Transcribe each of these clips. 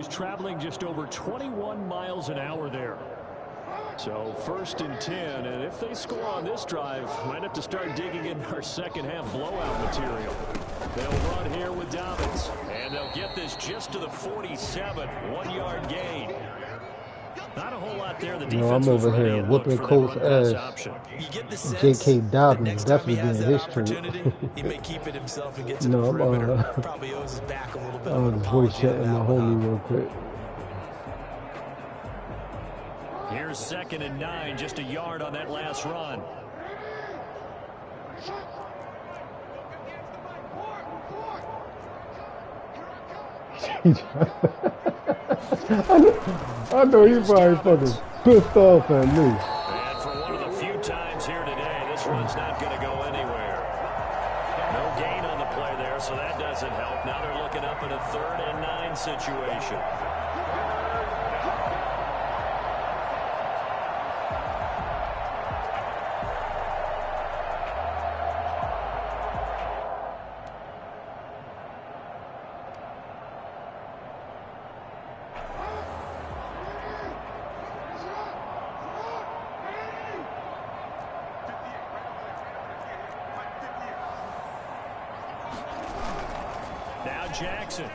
He's traveling just over 21 miles an hour there. So 1st and 10, and if they score on this drive, might have to start digging in our second half blowout material. They'll run here with Dobbins, and they'll get this just to the 47, 1-yard gain. Not a whole lot there. The defense I'm over here whooping Colts ass. J.K. Dobbins definitely getting his treat. He may keep it himself and get to the perimeter. Probably owes his back a little bit. I'm voice chatting my homie real quick. Here's 2nd and 9, just a yard on that last run. I know he's probably fucking pissed off at me. And for one of the few times here today, this one's not going to go anywhere. No gain on the play there, so that doesn't help. Now they're looking up in a 3rd and 9 situation. Jackson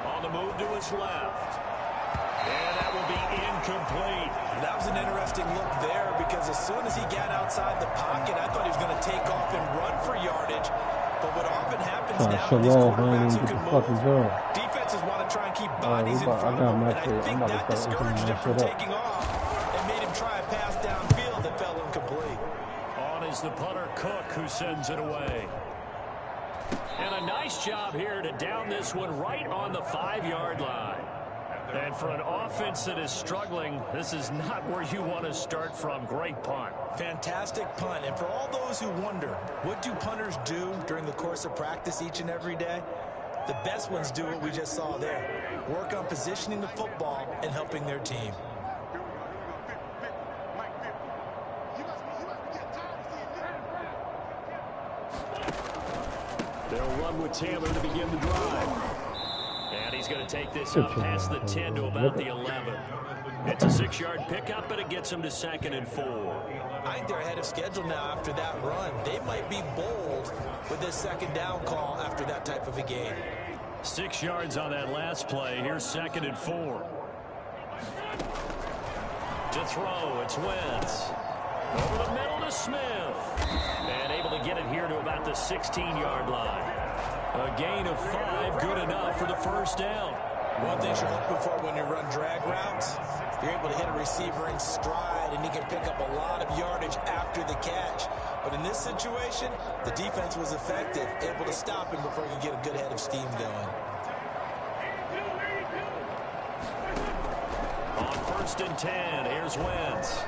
on the move to his left, and that will be incomplete. That was an interesting look there, because as soon as he got outside the pocket, I thought he was going to take off and run for yardage. But what often happens now in these quarterbacks who can move, defenses want to try and keep bodies in front of them, and I think that discouraged him from taking off and made him try a pass downfield that fell incomplete. On is the punter Cook, who sends it away. And a nice job here to down this one right on the 5-yard line. And for an offense that is struggling, this is not where you want to start from. Great punt. Fantastic punt. And for all those who wonder, what do punters do during the course of practice each and every day? The best ones do what we just saw there. Work on positioning the football and helping their team. They'll run with Taylor to begin the drive. And he's going to take this up past the 10 to about the 11. It's a 6-yard pickup, but it gets him to 2nd and 4. I think they're ahead of schedule now after that run. They might be bold with this 2nd down call after that type of a game. 6 yards on that last play. Here's 2nd and 4. To throw, it's Wentz. Over the middle to Smith. And able to get it here to about the 16-yard line. A gain of 5, good enough for the 1st down. One thing you're looking for when you run drag routes, you're able to hit a receiver in stride, and he can pick up a lot of yardage after the catch. But in this situation, the defense was effective, able to stop him before he could get a good head of steam going. On 1st and 10, here's Wentz.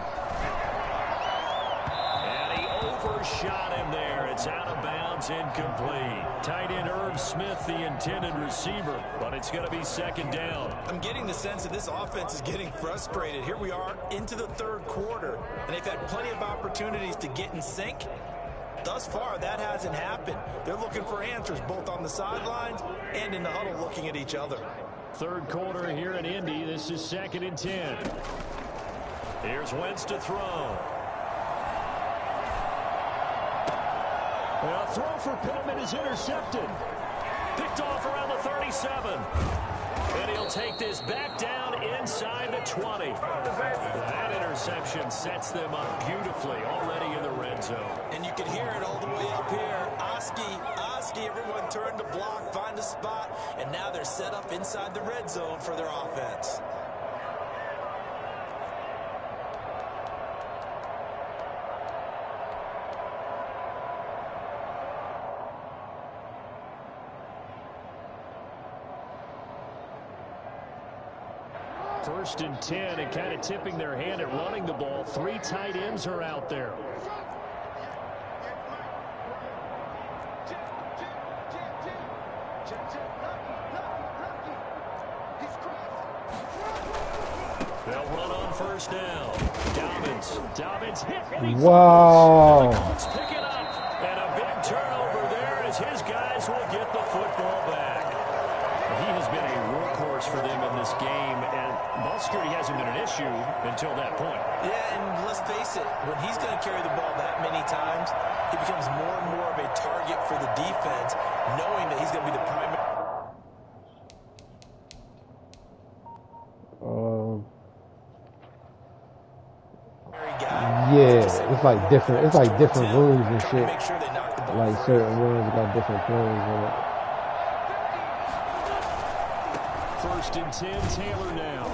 Overshot him there. It's out of bounds, incomplete. Tight end Irv Smith, the intended receiver, but it's going to be 2nd down. I'm getting the sense that this offense is getting frustrated. Here we are into the 3rd quarter, and they've had plenty of opportunities to get in sync. Thus far, that hasn't happened. They're looking for answers both on the sidelines and in the huddle looking at each other. 3rd quarter here in Indy. This is 2nd and 10. Here's Wentz to throw. A throw for Pittman is intercepted. Picked off around the 37. And he'll take this back down inside the 20. That interception sets them up beautifully already in the red zone. And you can hear it all the way up here. Oski, everyone turned to block, find a spot, and now they're set up inside the red zone for their offense. First and 10, and kind of tipping their hand at running the ball. 3 tight ends are out there. They'll run on 1st down. Dobbins hit. Wow. Pick it up, and a big turnover there as his guys will get the football back. He has been a workhorse for them in this game, and ball security hasn't been an issue until that point. Yeah, and let's face it, when he's going to carry the ball that many times, he becomes more and more of a target for the defense, knowing that he's going to be the primary. Yeah, it's like different. It's like different rooms and shit. Like certain rooms got different plays in it. 1st and 10, Taylor now.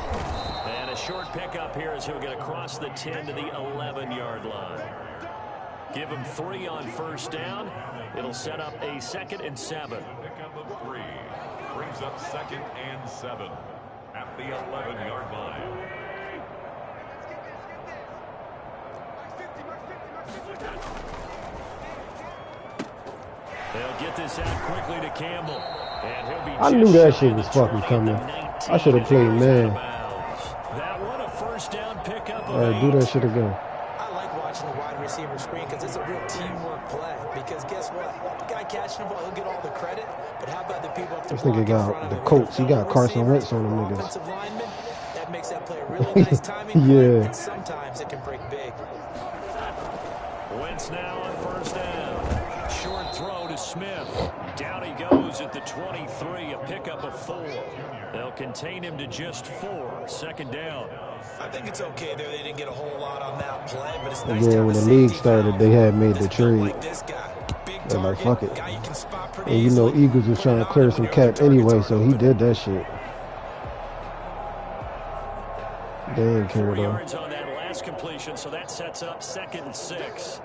And a short pickup here as he'll get across the 10 to the 11-yard line. Give him 3 on 1st down. It'll set up a 2nd and 7. Pickup of 3 brings up 2nd and 7 at the 11-yard line. They'll get this out quickly to Campbell. And he'll be I knew that shit was fucking coming. I should have played man. That one a 1st down pickup. All right, do that shit again. I like watching the wide receiver screen because it's a real teamwork play. Because guess what? The guy catching the ball, he'll get all the credit. But how about the people up the This nigga got the Colts. He got Carson Wentz on them niggas. That makes that play a really nice timing. Yeah. And sometimes it can break big. Wentz now on 1st down. Short throw to Smith. Down he goes at the 23, a pickup of 4. They'll contain him to just 4. 2nd down. I think it's okay there. They didn't get a whole lot on that play, but it's nice. Yeah, when the league started, they had made the trade. They're like, fuck it. And you know, Eagles was trying to clear some cap anyway, so he did that shit. They didn't care though. 4 yards on that last completion, so that sets up 2nd and 6.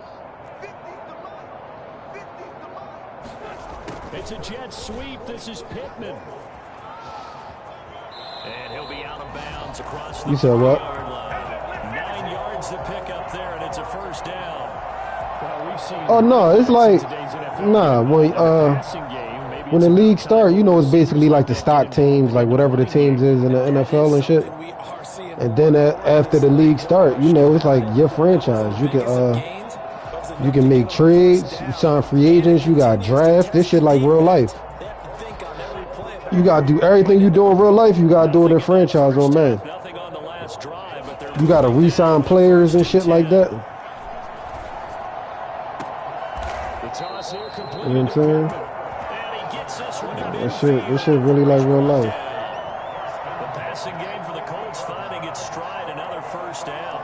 It's a jet sweep. This is Pittman. And he'll be out of bounds across the 4-yard line. 9 yards to pick up there, and it's a 1st down. Well, we've seen no, it's like, nah, when the league start, you know, it's basically like the stock teams, like whatever the teams is in the NFL and shit. And then after the league start, you know, it's like your franchise. You can make trades, you sign free agents, you got draft. This shit like real life. You got to do everything you do in real life, you got to do it in franchise on man. You got to re-sign players and shit like that. You know what I'm saying? This shit really like real life. The passing game for the Colts finding its stride, another 1st down.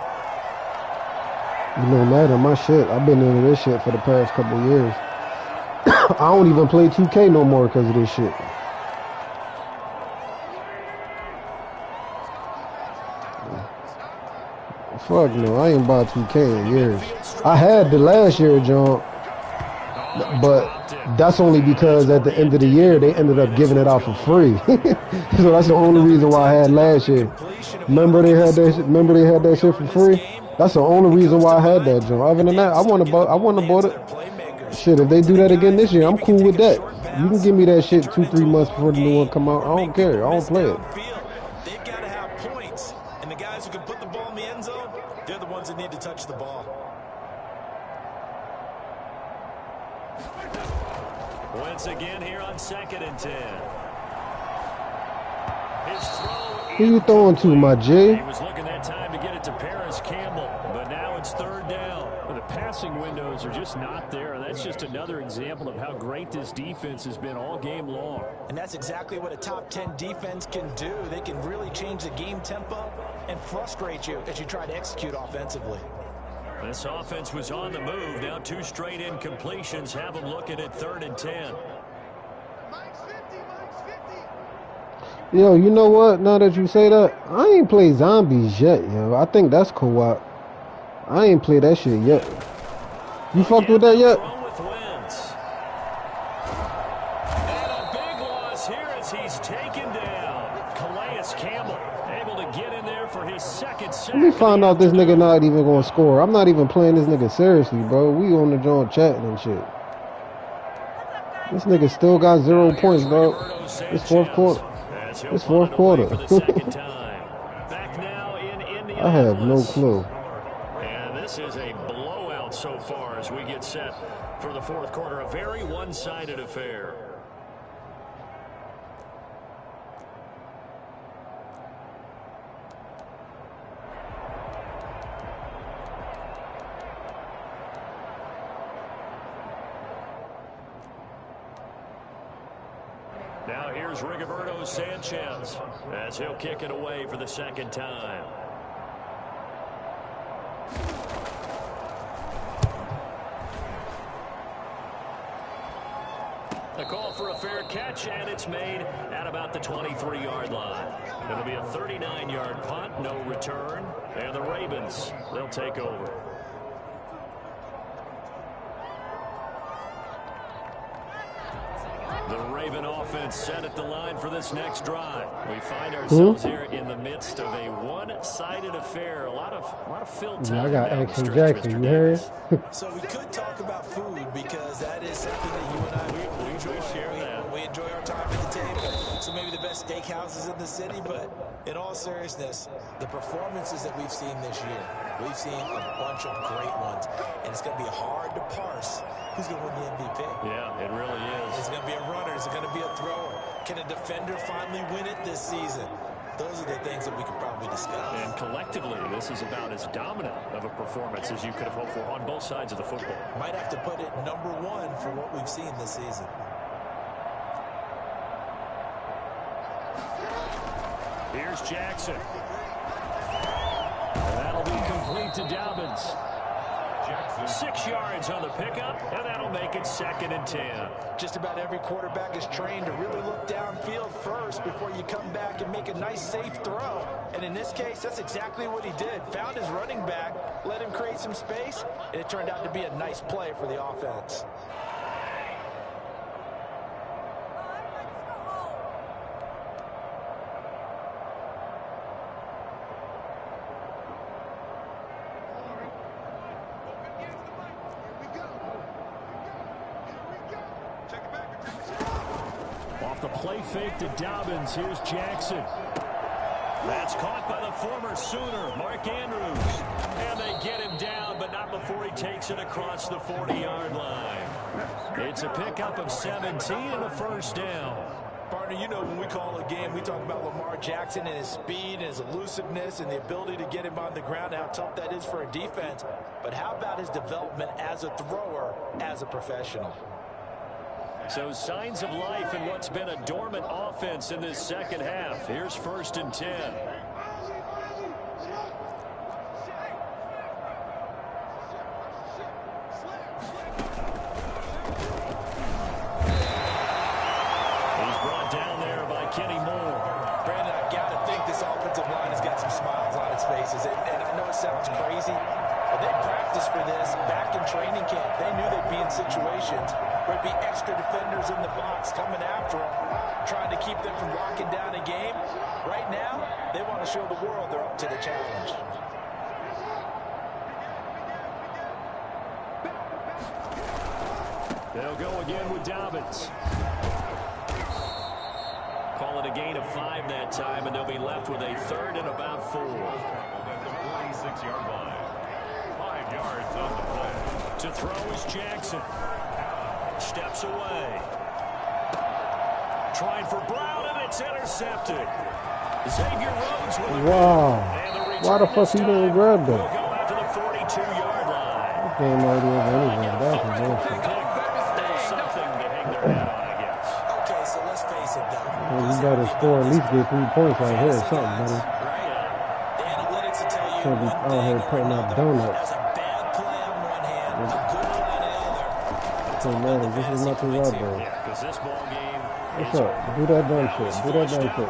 You know, matter my shit. I've been into this shit for the past couple of years. I don't even play 2K no more because of this shit. Fuck no, I ain't bought 2K in years. I had the last year, John, but that's only because at the end of the year they ended up giving it out for free. So that's the only reason why I had last year. Remember they had that shit for free? That's the only reason why I had that, John. Other than that, I wouldn't have bought it. Shit, if they do that again this year, I'm cool with that. You can give me that shit 2-3 months before the new one come out. I don't care. I don't play it. They've got to have points, and the guys who can put the ball in the end zone, they're the ones that need to touch the ball. Once again here on 2nd and 10. His throw. Who you throwing to, my G? He was looking that time to get it to Paris Campbell, but now it's 3rd down. The passing windows are just not there. That's just another example of how great this defense has been all game long. And that's exactly what a top 10 defense can do. They can really change the game tempo and frustrate you as you try to execute offensively. This offense was on the move. Now 2 straight incompletions have them looking at 3rd and 10. Yo, you know what? Now that you say that, I ain't played zombies yet, yo. I think that's co-op. I ain't played that shit yet. You fucked with that yet? And a big loss here as he's taken down. Calais Campbell able to get in there for his 2nd sack. Let me find out this nigga not even gonna score. I'm not even playing this nigga seriously, bro. We on the joint chatting and shit. This nigga still got 0 points, bro. It's 4th quarter. It's 4th quarter. I have no clue. And this is a blowout so far as we get set for the 4th quarter. A very one-sided affair. Now here's Rigoberto Sanchez as he'll kick it away for the second time. A call for a fair catch, and it's made at about the 23-yard line. It'll be a 39-yard punt, no return, and the Ravens, they'll take over. The Raven offense set at the line for this next drive. We find ourselves here in the midst of a one-sided affair. A lot of fill time. I got Action Jackson, you heard? So we could talk about food because that is something that you and I we enjoy. We enjoy our time at the table. So maybe the best steakhouses in the city, but in all seriousness, the performances that we've seen this year, we've seen a bunch of great ones, and it's going to be hard to parse who's going to win the MVP. Yeah, it really is. Is it going to be a runner? Is it going to be a thrower? Can a defender finally win it this season? Those are the things that we could probably discuss. And collectively, this is about as dominant of a performance as you could have hoped for on both sides of the football. Might have to put it #1 for what we've seen this season. Here's Jackson. And that'll be complete to Dobbins. 6 yards on the pickup, and that'll make it 2nd and 10. Just about every quarterback is trained to really look downfield first before you come back and make a nice, safe throw. And in this case, that's exactly what he did. Found his running back, let him create some space, and it turned out to be a nice play for the offense. Off the play fake to Dobbins, here's Jackson. That's caught by the former Sooner, Mark Andrews. And they get him down, but not before he takes it across the 40-yard line. It's a pickup of 17 and a first down. Partner, you know when we call a game, we talk about Lamar Jackson and his speed and his elusiveness and the ability to get him on the ground, how tough that is for a defense. But how about his development as a thrower, as a professional? So signs of life in what's been a dormant offense in this second half. Here's 1st and 10. He's brought down there by Kenny Moore. Brandon, I got to think this offensive line has got some smiles on its faces. And I know it sounds crazy, but they practiced for this back in training camp. They knew they'd be in situations where it'd be extra defenders in the box coming after them, trying to keep them from locking down a game. Right now, they want to show the world they're up to the challenge. They'll go again with Dobbins. Call it a gain of 5 that time, and they'll be left with a 3rd and about 4. At the 46-yard line. 5 yards on the play. To throw is Jackson. Steps away. Trying for Brown, and it's intercepted. Xavier Rhodes with a Wow. Why the fuck he didn't grab will that? go out to the 42-yard line. Game already over anyway. That's bullshit. There's something to hang their hat on, I guess. Okay, so let's face it, though. Well, you gotta score at least get 3 points right here or something, buddy. The analytics will tell you Can't be one out thing, here putting up donuts. that's a bad play on one hand, a good one on the other. So, man, this is nothing right there. Yeah, because this ball game What's up? Do that dumb shit. Do that dumb shit.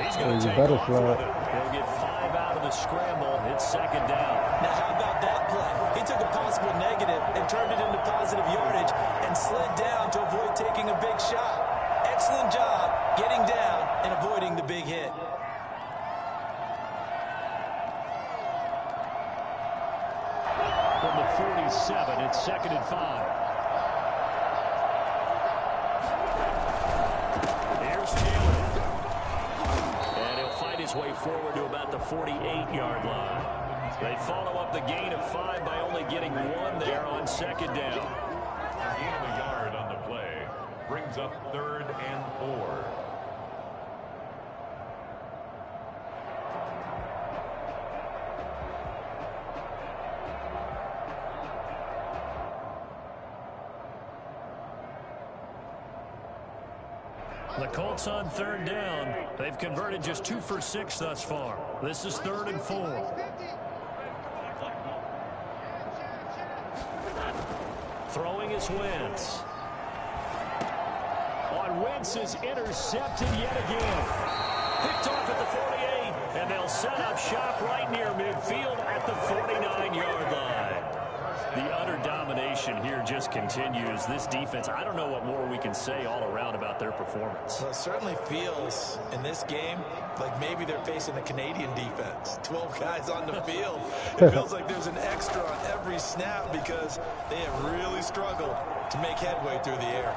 He's Yeah, going to you take better off slide. with it. He'll get 5 out of the scramble. It's 2nd down. Now, how about that play? He took a possible negative and turned it into positive yardage and slid down to avoid taking a big shot. Excellent job getting down and avoiding the big hit. From the 47, it's 2nd and 5. Here's Taylor. And he'll fight his way forward to about the 48-yard line. They follow up the gain of 5 by only getting 1 there on 2nd down. Gain of a yard on the play. Brings up 3rd and 4. The Colts on 3rd down. They've converted just 2 for 6 thus far. This is 3rd and 4. Throwing is Wentz. Wentz is intercepted yet again. Picked off at the 48, and they'll set up shop right near midfield at the 49-yard line. The utter domination here just continues. This defense, I don't know what more we can say all around about their performance. Well, it certainly feels in this game like maybe they're facing a Canadian defense. 12 guys on the field. It feels like there's an extra on every snap because they have really struggled to make headway through the air.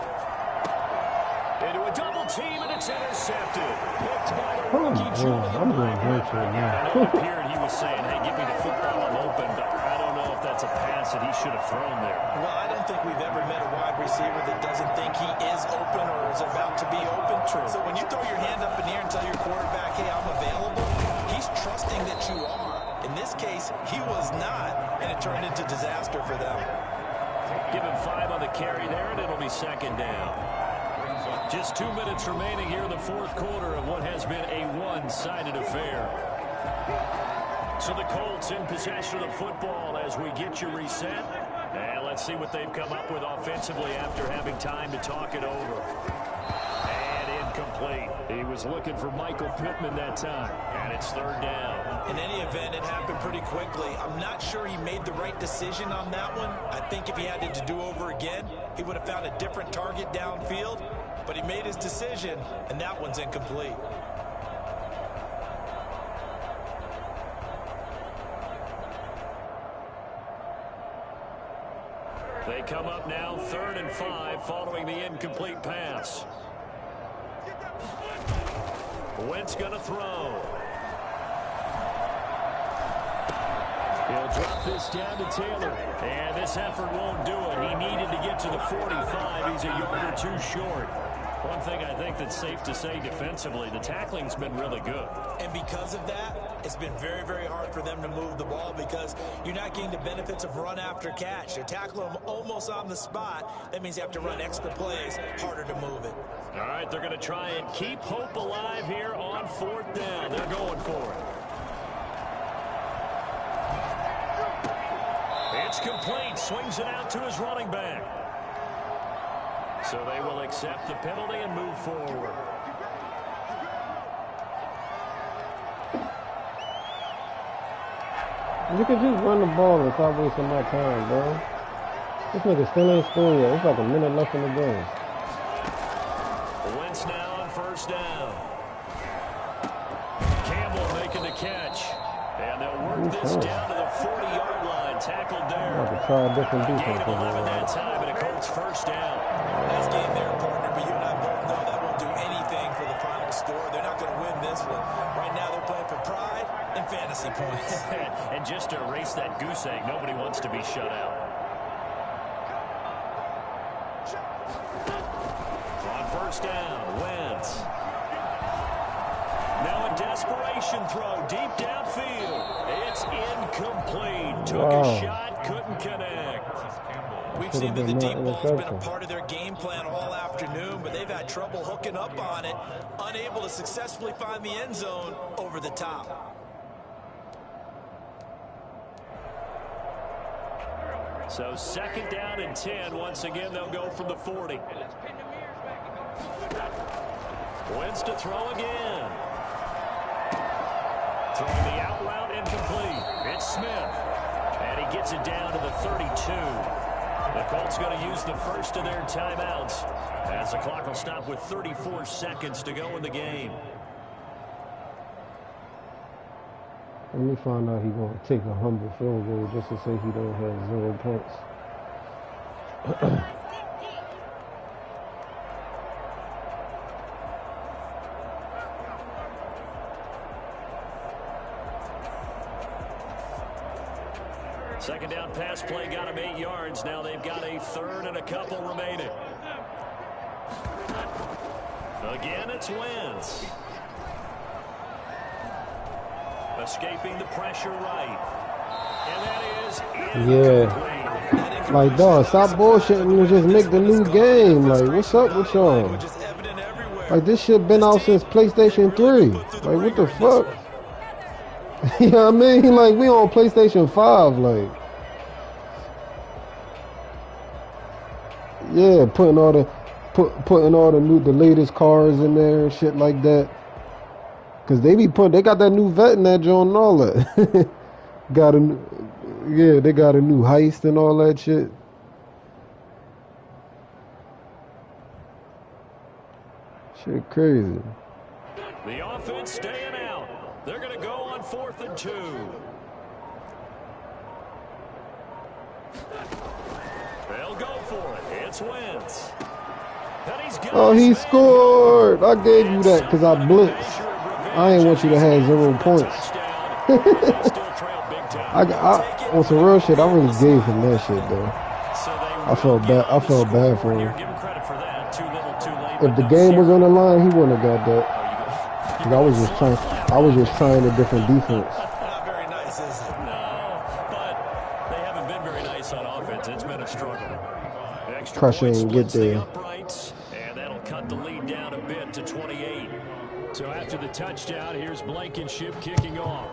Into a double team, and it's intercepted. Picked by the rookie, I'm going great right now. Up here, and he was saying, hey, give me the football, I'm open, but I don't know if that's a pass that he should have thrown there. Well, I don't think we've ever met a wide receiver that doesn't think he is open or is about to be open. True. So when you throw your hand up in the air and tell your quarterback, hey, I'm available, he's trusting that you are. In this case, he was not, and it turned into disaster for them. Give him 5 on the carry there, and it'll be 2nd down. Just 2 minutes remaining here in the 4th quarter of what has been a one-sided affair. So the Colts in possession of the football as we get you reset. And let's see what they've come up with offensively after having time to talk it over. And incomplete. He was looking for Michael Pittman that time. And it's 3rd down. In any event, it happened pretty quickly. I'm not sure he made the right decision on that one. I think if he had to do over again, he would have found a different target downfield. But he made his decision, and that one's incomplete. They come up now 3rd and 5 following the incomplete pass. Wentz going to throw. He'll drop this down to Taylor. And this effort won't do it. He needed to get to the 45. He's a yard or 2 short. One thing I think that's safe to say defensively, the tackling's been really good. And because of that, it's been very, very hard for them to move the ball because you're not getting the benefits of run after catch. You're tackling them almost on the spot. That means you have to run extra plays, harder to move it. All right, they're going to try and keep hope alive here on 4th down. They're going for it. It's complete. Swings it out to his running back. So they will accept the penalty and move forward. You can just run the ball and stop wasting my time, bro. This nigga still ain't scored yet. It's like a minute left in the game. Wentz now on 1st down. Campbell making the catch. And they'll work this down to the 40-yard line. Tackled there. I could try a different defense. Gain of 11 that time, and a Colts 1st down. Nice game there, partner, but you and I both know that won't do anything for the final score. They're not going to win this one. Right now they're playing for pride and fantasy points. And just to erase that goose egg, nobody wants to be shut out. On 1st down, Wentz. Now a desperation throw deep downfield. It's incomplete. Took a shot, couldn't connect. We've seen that the deep ball's been a part of their game plan all afternoon, but they've had trouble hooking up on it, unable to successfully find the end zone over the top. So 2nd down and 10. Once again, they'll go from the 40. Wentz to throw again. Throwing the out route incomplete. It's Smith. And he gets it down to the 32. The Colts going to use the first of their timeouts as the clock will stop with 34 seconds to go in the game. Let me find out he's going to take a humble field goal just to say he don't have 0 points. Second down pass play got him 8 yards. Now they've got a 3rd and a couple remaining. Again, it's Wentz. Escaping the pressure right. And that is incomplete. Like, dog, stop bullshitting and just make the new game. Like, what's up with y'all? Which is evident everywhere. Like, this shit been out since PlayStation 3. Like, what the fuck? You know what I mean? Like, we on PlayStation 5, like. Yeah, putting all the the latest cars in there and shit like that. Cause they got that new vet in that joint and all that. They got a new heist and all that shit. Shit crazy. The offense staying out. They're gonna go on 4th and 2. They'll go for it. It's Wentz. Oh, he scored. I gave you that because I blitzed. I ain't want you to have 0 points. On some real shit, I really gave him that shit, though. I felt bad for him. If the game was on the line, he wouldn't have got that. Because I was just trying a different defense. Not very nice, is it? No, but they haven't been very nice on offense. It's been a struggle. Pressure ain't get there. And that'll cut the lead down a bit to 28. So after the touchdown, here's Blankenship kicking off.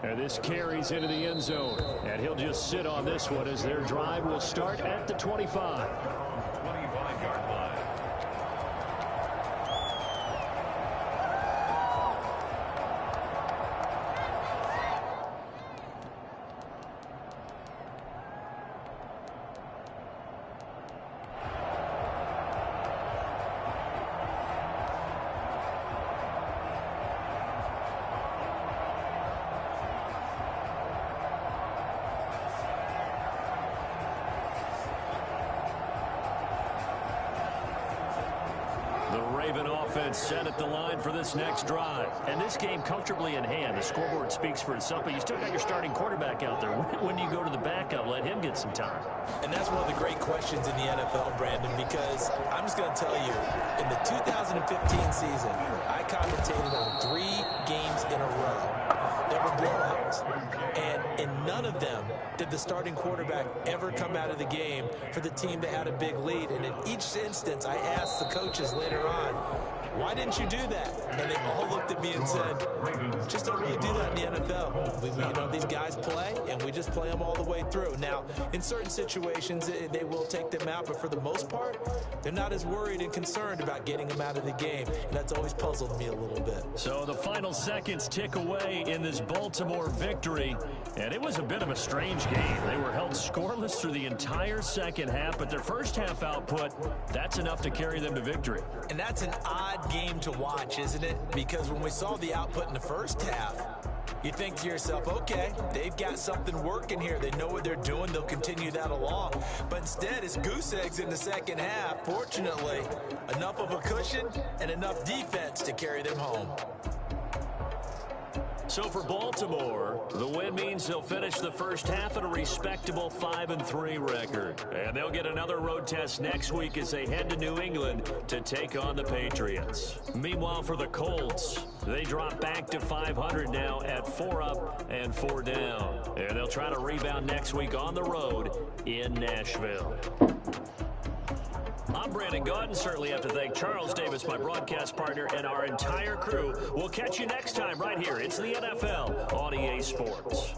And this carries into the end zone. And he'll just sit on this one as their drive will start at the 25. 25-yard line. Set at the line for this next drive. And this game comfortably in hand. The scoreboard speaks for itself, but you still got your starting quarterback out there. When do you go to the backup? Let him get some time. And that's one of the great questions in the NFL, Brandon, because I'm just going to tell you, in the 2015 season, I commentated on 3 games in a row. There were blowouts. And in none of them did the starting quarterback ever come out of the game for the team that had a big lead. And in each instance, I asked the coaches later on, why didn't you do that? And they all looked at me and said, just don't really do that in the NFL. You know, these guys play, and we just play them all the way through. Now, in certain situations, they will take them out, but for the most part, they're not as worried and concerned about getting them out of the game, and that's always puzzled me a little bit. So the final seconds tick away in this Baltimore victory, and it was a bit of a strange game. They were held scoreless through the entire second half, but their first half output, that's enough to carry them to victory. And that's an odd game to watch, isn't it? Because when we saw the output in the first half, you think to yourself, okay, they've got something working here. They know what they're doing. They'll continue that along. But instead, it's goose eggs in the second half. Fortunately, enough of a cushion and enough defense to carry them home. So for Baltimore, the win means they'll finish the first half at a respectable 5-3 record. And they'll get another road test next week as they head to New England to take on the Patriots. Meanwhile, for the Colts, they drop back to 500 now at 4 up and 4 down. And they'll try to rebound next week on the road in Nashville. I'm Brandon Gaudin. Certainly have to thank Charles Davis, my broadcast partner, and our entire crew. We'll catch you next time right here. It's the NFL on EA Sports.